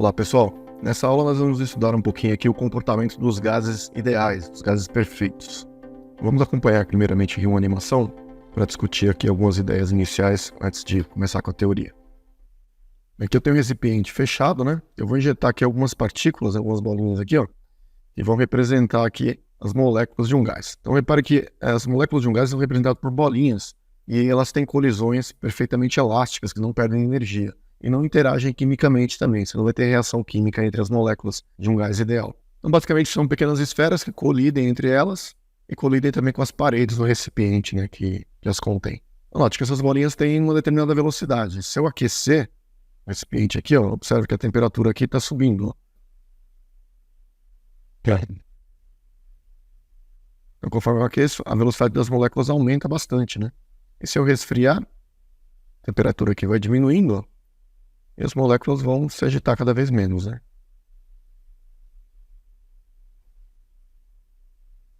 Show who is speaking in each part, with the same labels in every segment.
Speaker 1: Olá pessoal, nessa aula nós vamos estudar um pouquinho aqui o comportamento dos gases ideais, dos gases perfeitos. Vamos acompanhar primeiramente aqui uma animação para discutir aqui algumas ideias iniciais antes de começar com a teoria. Aqui eu tenho um recipiente fechado, né? Eu vou injetar aqui algumas partículas, algumas bolinhas aqui, ó, que vão representar aqui as moléculas de um gás. Então repare que as moléculas de um gás são representadas por bolinhas e elas têm colisões perfeitamente elásticas que não perdem energia. E não interagem quimicamente também, você não vai ter reação química entre as moléculas de um gás ideal. Então, basicamente, são pequenas esferas que colidem entre elas e colidem também com as paredes do recipiente, né, que as contém. Então, note que essas bolinhas têm uma determinada velocidade. Se eu aquecer o recipiente aqui, ó, observe que a temperatura aqui está subindo. Ó. Então, conforme eu aqueço, a velocidade das moléculas aumenta bastante, né? E se eu resfriar, a temperatura aqui vai diminuindo, ó. E as moléculas vão se agitar cada vez menos, né?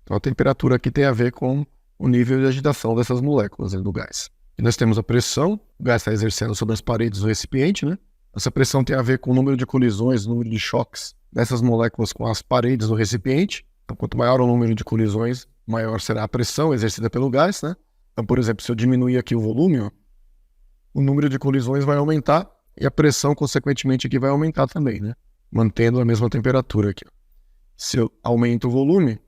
Speaker 1: Então a temperatura aqui tem a ver com o nível de agitação dessas moléculas, né, do gás. E nós temos a pressão, o gás está exercendo sobre as paredes do recipiente, né? Essa pressão tem a ver com o número de colisões, o número de choques dessas moléculas com as paredes do recipiente. Então quanto maior o número de colisões, maior será a pressão exercida pelo gás, né? Então, por exemplo, se eu diminuir aqui o volume, ó, o número de colisões vai aumentar, e a pressão, consequentemente, aqui vai aumentar também, né? Mantendo a mesma temperatura aqui. Se eu aumento o volume,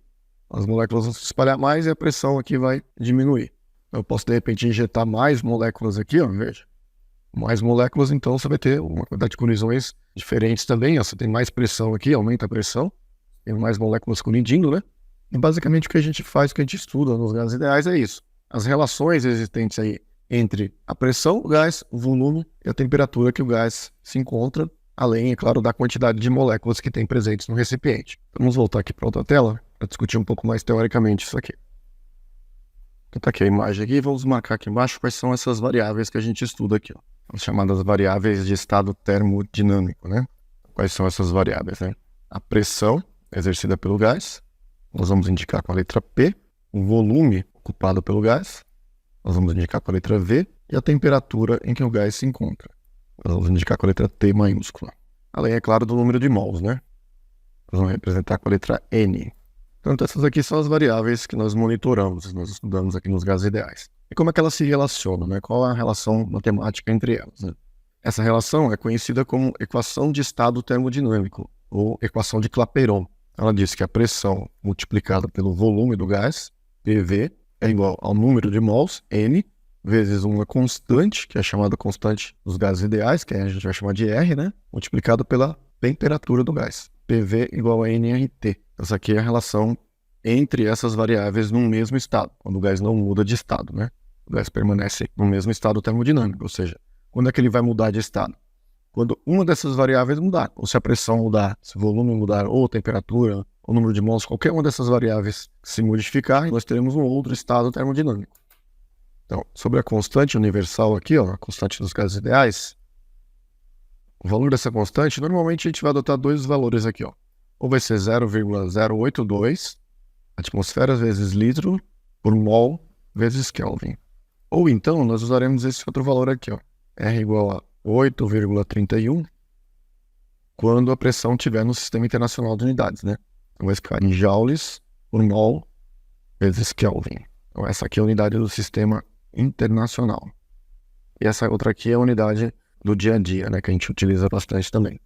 Speaker 1: as moléculas vão se espalhar mais e a pressão aqui vai diminuir. Eu posso, de repente, injetar mais moléculas aqui, ó, veja. Mais moléculas, então você vai ter uma quantidade de colisões diferentes também. Ó. Você tem mais pressão aqui, aumenta a pressão. Tem mais moléculas colidindo, né? E basicamente o que a gente faz, o que a gente estuda nos gases ideais é isso. As relações existentes aí entre a pressão do gás, o volume e a temperatura que o gás se encontra, além, é claro, da quantidade de moléculas que tem presentes no recipiente. Então, vamos voltar aqui para outra tela para discutir um pouco mais teoricamente isso aqui. Então tá aqui a imagem aqui, vamos marcar aqui embaixo quais são essas variáveis que a gente estuda aqui, ó. As chamadas variáveis de estado termodinâmico, né? Quais são essas variáveis, né? A pressão exercida pelo gás, nós vamos indicar com a letra P, o volume ocupado pelo gás, nós vamos indicar com a letra V, e a temperatura em que o gás se encontra. Nós vamos indicar com a letra T maiúscula. Além, é claro, do número de mols, né? Nós vamos representar com a letra N. Portanto, essas aqui são as variáveis que nós monitoramos, nós estudamos aqui nos gases ideais. E como é que elas se relacionam, né? Qual é a relação matemática entre elas, né? Essa relação é conhecida como equação de estado termodinâmico, ou equação de Clapeyron. Ela diz que a pressão multiplicada pelo volume do gás, PV, é igual ao número de mols, N, vezes uma constante, que é chamada constante dos gases ideais, que a gente vai chamar de R, né? Multiplicado pela temperatura do gás. PV igual a nRT. Essa aqui é a relação entre essas variáveis num mesmo estado, quando o gás não muda de estado, né? O gás permanece no mesmo estado termodinâmico, ou seja, quando é que ele vai mudar de estado? Quando uma dessas variáveis mudar, ou se a pressão mudar, se o volume mudar, ou a temperatura, o número de mols, qualquer uma dessas variáveis se modificar, nós teremos um outro estado termodinâmico. Então, sobre a constante universal aqui, ó, a constante dos gases ideais, o valor dessa constante, normalmente a gente vai adotar dois valores aqui, ó. Ou vai ser 0,082 atmosferas vezes litro por mol vezes Kelvin. Ou então, nós usaremos esse outro valor aqui, ó. R igual a 8,31 quando a pressão estiver no Sistema Internacional de Unidades, né? Então vai ficar em joules por mol vezes Kelvin. Então essa aqui é a unidade do Sistema Internacional. E essa outra aqui é a unidade do dia a dia, né? Que a gente utiliza bastante também.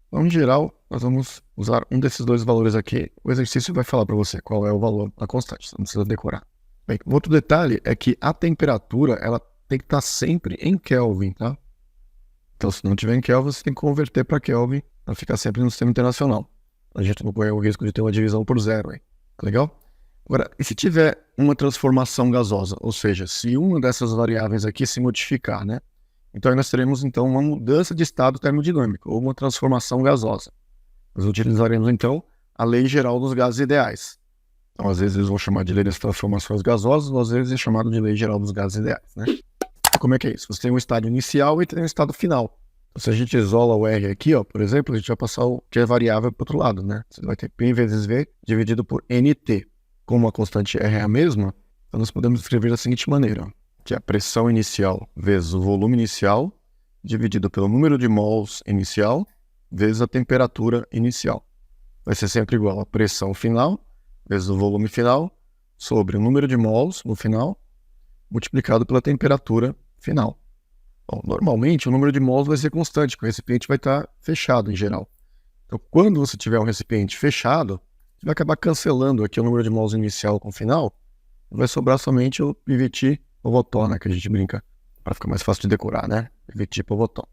Speaker 1: Então, em geral, nós vamos usar um desses dois valores aqui. O exercício vai falar para você qual é o valor da constante, você não precisa decorar. Bem, outro detalhe é que a temperatura, ela tem que estar sempre em Kelvin, tá? Então, se não tiver em Kelvin, você tem que converter para Kelvin para ficar sempre no Sistema Internacional. A gente não corre o risco de ter uma divisão por zero, hein? Tá legal? Agora, e se tiver uma transformação gasosa? Ou seja, se uma dessas variáveis aqui se modificar, né? Então, aí nós teremos, então, uma mudança de estado termodinâmico, ou uma transformação gasosa. Nós utilizaremos, então, a lei geral dos gases ideais. Então, às vezes eles vão chamar de lei das transformações gasosas, ou às vezes é chamado de lei geral dos gases ideais, né? Como é que é isso? Você tem um estado inicial e tem um estado final. Então, se a gente isola o R aqui, ó, por exemplo, a gente vai passar o que é variável para o outro lado, né? Você vai ter P vezes V dividido por NT. Como a constante R é a mesma, então nós podemos escrever da seguinte maneira, ó, que é a pressão inicial vezes o volume inicial dividido pelo número de mols inicial vezes a temperatura inicial. Vai ser sempre igual a pressão final vezes o volume final sobre o número de mols no final multiplicado pela temperatura final. Bom, normalmente o número de mols vai ser constante, porque o recipiente vai estar fechado em geral. Então, quando você tiver um recipiente fechado, você vai acabar cancelando aqui o número de mols inicial com o final, e vai sobrar somente o PVT Povoton, né, que a gente brinca, para ficar mais fácil de decorar, né? PVT Povoton.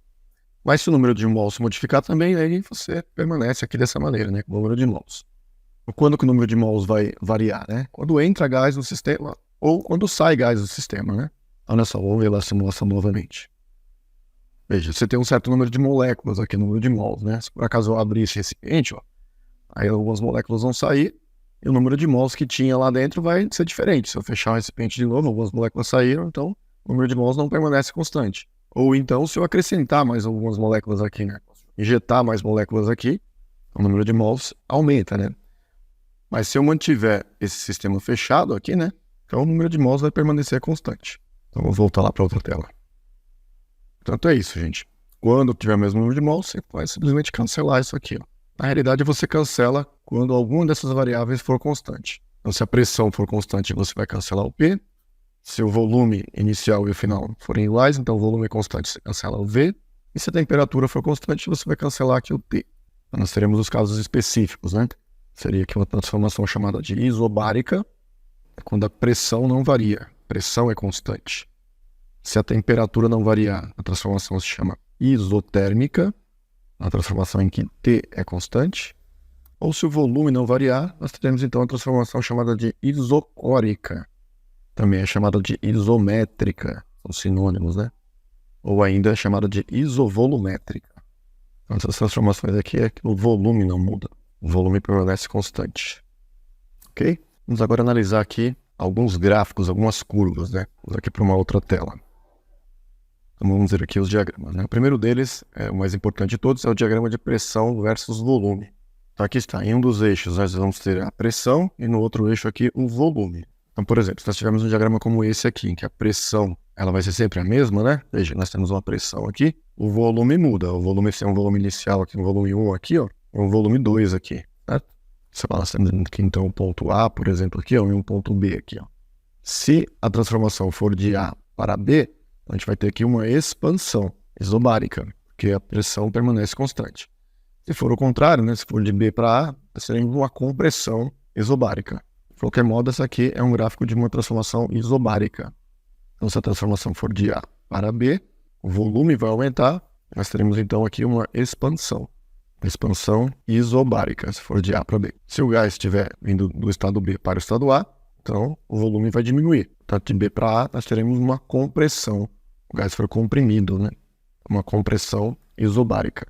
Speaker 1: Mas se o número de mols se modificar também, aí você permanece aqui dessa maneira, né, com o número de mols. Quando que o número de mols vai variar, né? Quando entra gás no sistema ou quando sai gás do sistema, né? Olha só, vamos ver lá a simulação novamente. Veja, você tem um certo número de moléculas aqui, número de mols, né? Se por acaso eu abrir esse recipiente, ó, aí algumas moléculas vão sair e o número de mols que tinha lá dentro vai ser diferente. Se eu fechar o recipiente de novo, algumas moléculas saíram, então o número de mols não permanece constante. Ou então, se eu acrescentar mais algumas moléculas aqui, né? Injetar mais moléculas aqui, o número de mols aumenta, né? Mas se eu mantiver esse sistema fechado aqui, né? Então o número de mols vai permanecer constante. Então vou voltar lá para outra tela. Portanto é isso, gente. Quando tiver o mesmo número de mols, você vai simplesmente cancelar isso aqui, ó. Na realidade, você cancela quando alguma dessas variáveis for constante. Então se a pressão for constante, você vai cancelar o P. Se o volume inicial e o final forem iguais, então o volume é constante, você cancela o V. E se a temperatura for constante, você vai cancelar aqui o T. Então nós teremos os casos específicos, né? Seria aqui uma transformação chamada de isobárica, quando a pressão não varia, a pressão é constante. Se a temperatura não variar, a transformação se chama isotérmica, a transformação em que T é constante. Ou se o volume não variar, nós teremos então a transformação chamada de isocórica, também é chamada de isométrica, são sinônimos, né? Ou ainda é chamada de isovolumétrica. Então essas transformações aqui é que o volume não muda. O volume permanece constante. Ok? Vamos agora analisar aqui alguns gráficos, algumas curvas, né? Vamos aqui para uma outra tela. Então vamos ver aqui os diagramas, né? O primeiro deles, o mais importante de todos, é o diagrama de pressão versus volume. Então aqui está, em um dos eixos nós vamos ter a pressão e no outro eixo aqui o volume. Então, por exemplo, se nós tivermos um diagrama como esse aqui, em que a pressão ela vai ser sempre a mesma, né? Veja, nós temos uma pressão aqui, o volume muda. O volume se é um volume inicial aqui, um volume 1 aqui, ó. Um volume 2 aqui, certo? Nós temos aqui então o ponto A, por exemplo, aqui, ó, e um ponto B aqui, ó. Se a transformação for de A para B, a gente vai ter aqui uma expansão isobárica, porque a pressão permanece constante. Se for o contrário, né, se for de B para A, nós teremos uma compressão isobárica. De qualquer modo, essa aqui é um gráfico de uma transformação isobárica. Então, se a transformação for de A para B, o volume vai aumentar, nós teremos então aqui uma expansão isobárica, se for de A para B. Se o gás estiver vindo do estado B para o estado A, então o volume vai diminuir. Portanto, de B para A, nós teremos uma compressão. O gás for comprimido, né? Uma compressão isobárica.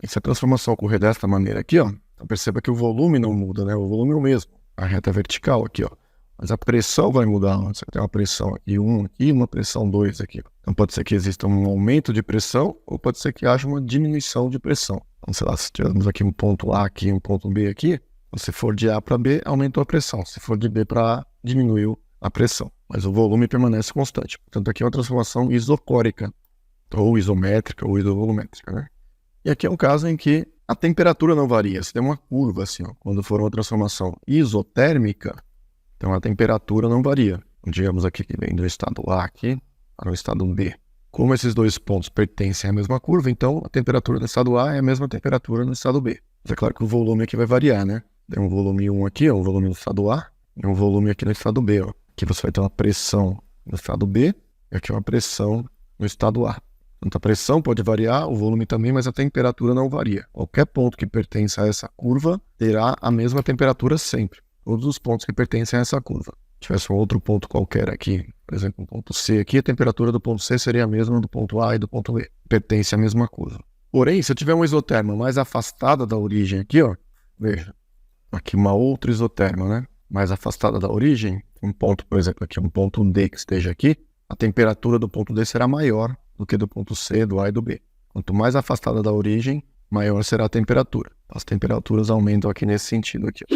Speaker 1: E se a transformação ocorrer desta maneira aqui, ó, então perceba que o volume não muda, né? O volume é o mesmo. A reta vertical aqui, ó. Mas a pressão vai mudar. Ó. Você tem uma pressão aqui 1 aqui e uma pressão 2 aqui. Ó. Então pode ser que exista um aumento de pressão ou pode ser que haja uma diminuição de pressão. Então, sei lá, se tivermos aqui um ponto A aqui e um ponto B aqui, se for de A para B, aumentou a pressão. Se for de B para A, diminuiu a pressão. Mas o volume permanece constante. Portanto, aqui é uma transformação isocórica, ou isométrica, ou isovolumétrica, né? E aqui é um caso em que a temperatura não varia. Você tem uma curva assim, ó. Quando for uma transformação isotérmica, então a temperatura não varia. Digamos aqui que vem do estado A aqui para o estado B. Como esses dois pontos pertencem à mesma curva, então a temperatura no estado A é a mesma temperatura no estado B. Mas é claro que o volume aqui vai variar, né? Tem um volume 1 aqui, ó, um volume no estado A, e um volume aqui no estado B, ó. Aqui você vai ter uma pressão no estado B, e aqui uma pressão no estado A. Então a pressão pode variar, o volume também, mas a temperatura não varia. Qualquer ponto que pertence a essa curva terá a mesma temperatura sempre. Todos os pontos que pertencem a essa curva. Se tivesse um outro ponto qualquer aqui, por exemplo, um ponto C aqui, a temperatura do ponto C seria a mesma do ponto A e do ponto B. Pertence à mesma curva. Porém, se eu tiver uma isoterma mais afastada da origem aqui, ó, veja, aqui uma outra isoterma, né? Mais afastada da origem, um ponto, por exemplo, aqui, um ponto D que esteja aqui, a temperatura do ponto D será maior do que do ponto C, do A e do B. Quanto mais afastada da origem, maior será a temperatura. As temperaturas aumentam aqui nesse sentido aqui, ó.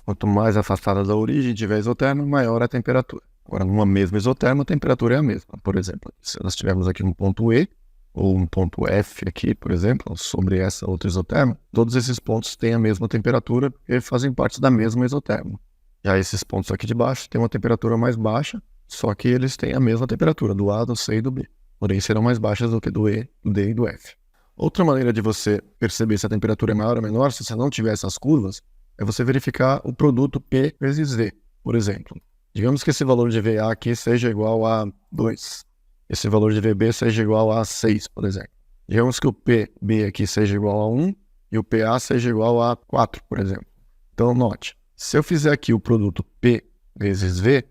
Speaker 1: Quanto mais afastada da origem tiver isoterma, maior a temperatura. Agora, numa mesma isoterma, a temperatura é a mesma. Por exemplo, se nós tivermos aqui um ponto E, ou um ponto F aqui, por exemplo, sobre essa outra isoterma, todos esses pontos têm a mesma temperatura e fazem parte da mesma isoterma. Já esses pontos aqui de baixo têm uma temperatura mais baixa, só que eles têm a mesma temperatura do A, do C e do B. Porém, serão mais baixas do que do E, do D e do F. Outra maneira de você perceber se a temperatura é maior ou menor, se você não tiver essas curvas, é você verificar o produto P vezes V, por exemplo. Digamos que esse valor de VA aqui seja igual a 2. Esse valor de VB seja igual a 6, por exemplo. Digamos que o PB aqui seja igual a 1 e o PA seja igual a 4, por exemplo. Então, note, se eu fizer aqui o produto P vezes V,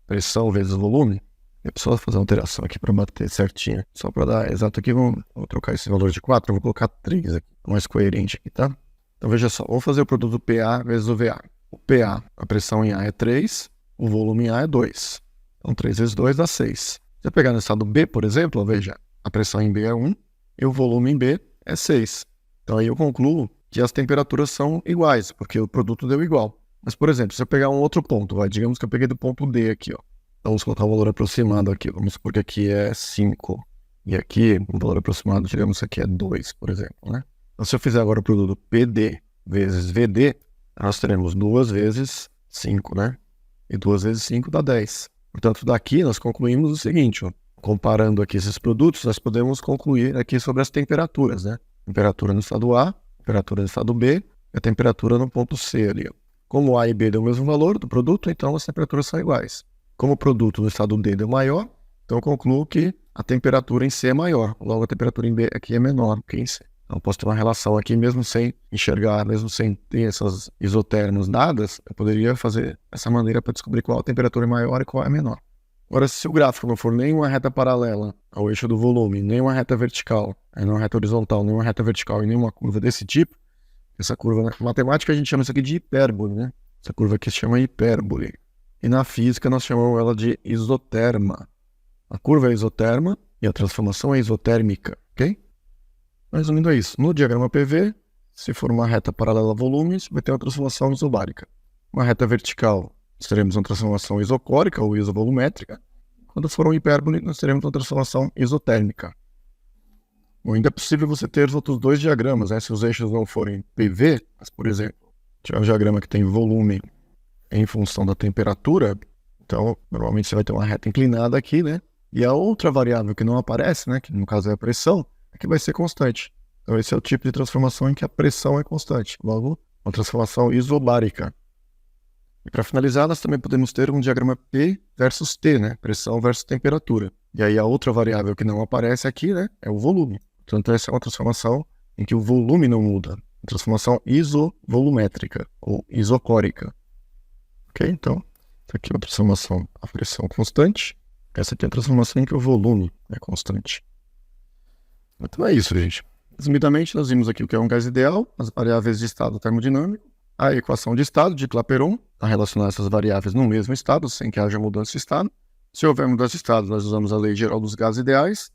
Speaker 1: pressão vezes volume, eu preciso fazer uma alteração aqui para bater certinho. Só para dar exato aqui, vou trocar esse valor de 4, eu vou colocar 3 aqui, mais coerente aqui, tá? Então veja só, vamos fazer o produto PA vezes o VA. O PA, a pressão em A é 3, o volume em A é 2. Então 3 vezes 2 dá 6. Se eu pegar no estado B, por exemplo, veja, a pressão em B é 1 e o volume em B é 6. Então aí eu concluo que as temperaturas são iguais, porque o produto deu igual. Mas, por exemplo, se eu pegar um outro ponto, digamos que eu peguei do ponto D aqui, ó. Então, vamos colocar um valor aproximado aqui. Vamos supor que aqui é 5. E aqui, um valor aproximado, digamos que aqui é 2, por exemplo, né? Então, se eu fizer agora o produto PD vezes VD, nós teremos 2 vezes 5, né? E 2 vezes 5 dá 10. Portanto, daqui nós concluímos o seguinte, ó. Comparando aqui esses produtos, nós podemos concluir aqui sobre as temperaturas, né? Temperatura no estado A, temperatura no estado B e a temperatura no ponto C ali, ó. Como A e B deu o mesmo valor do produto, então as temperaturas são iguais. Como o produto no estado D deu maior, então eu concluo que a temperatura em C é maior. Logo, a temperatura em B aqui é menor que em C. Então, eu posso ter uma relação aqui, mesmo sem enxergar, mesmo sem ter essas isotermas dadas, eu poderia fazer essa maneira para descobrir qual a temperatura é maior e qual é menor. Agora, se o gráfico não for nem uma reta paralela ao eixo do volume, nem uma reta vertical, nem uma reta horizontal, nem uma reta vertical e nem uma curva desse tipo, essa curva, na matemática a gente chama isso aqui de hipérbole, né? Essa curva aqui se chama hipérbole. E na física nós chamamos ela de isoterma. A curva é isoterma e a transformação é isotérmica, ok? Resumindo é isso. No diagrama PV, se for uma reta paralela a volumes, vai ter uma transformação isobárica. Uma reta vertical, nós teremos uma transformação isocórica ou isovolumétrica. Quando for um hipérbole, nós teremos uma transformação isotérmica. Bom, ainda é possível você ter os outros dois diagramas, né? Se os eixos não forem PV, mas, por exemplo, tiver um diagrama que tem volume em função da temperatura, então, normalmente você vai ter uma reta inclinada aqui, né? E a outra variável que não aparece, né? Que no caso é a pressão, é que vai ser constante. Então, esse é o tipo de transformação em que a pressão é constante. Logo, uma transformação isobárica. E para finalizar, nós também podemos ter um diagrama P versus T, né? Pressão versus temperatura. E aí a outra variável que não aparece aqui, né? É o volume. Portanto, essa é uma transformação em que o volume não muda. Uma transformação isovolumétrica ou isocórica. Ok? Então, essa aqui é uma transformação a pressão constante. Essa aqui é a transformação em que o volume é constante. Então é isso, gente. Resumidamente, nós vimos aqui o que é um gás ideal, as variáveis de estado termodinâmico, a equação de estado de Clapeyron, para relacionar essas variáveis no mesmo estado, sem que haja mudança de estado. Se houver mudança de estado, nós usamos a lei geral dos gases ideais.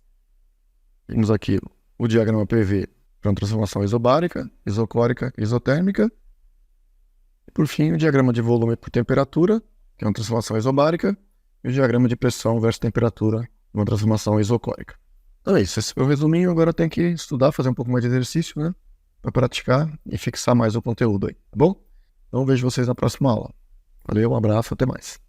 Speaker 1: Vimos aqui o diagrama PV para uma transformação isobárica, isocórica, isotérmica. E por fim, o diagrama de volume por temperatura, que é uma transformação isobárica, e o diagrama de pressão versus temperatura, uma transformação isocórica. Então é isso, esse foi o resuminho. Agora tem que estudar, fazer um pouco mais de exercício, né? Para praticar e fixar mais o conteúdo aí, tá bom? Então vejo vocês na próxima aula. Valeu, um abraço, até mais.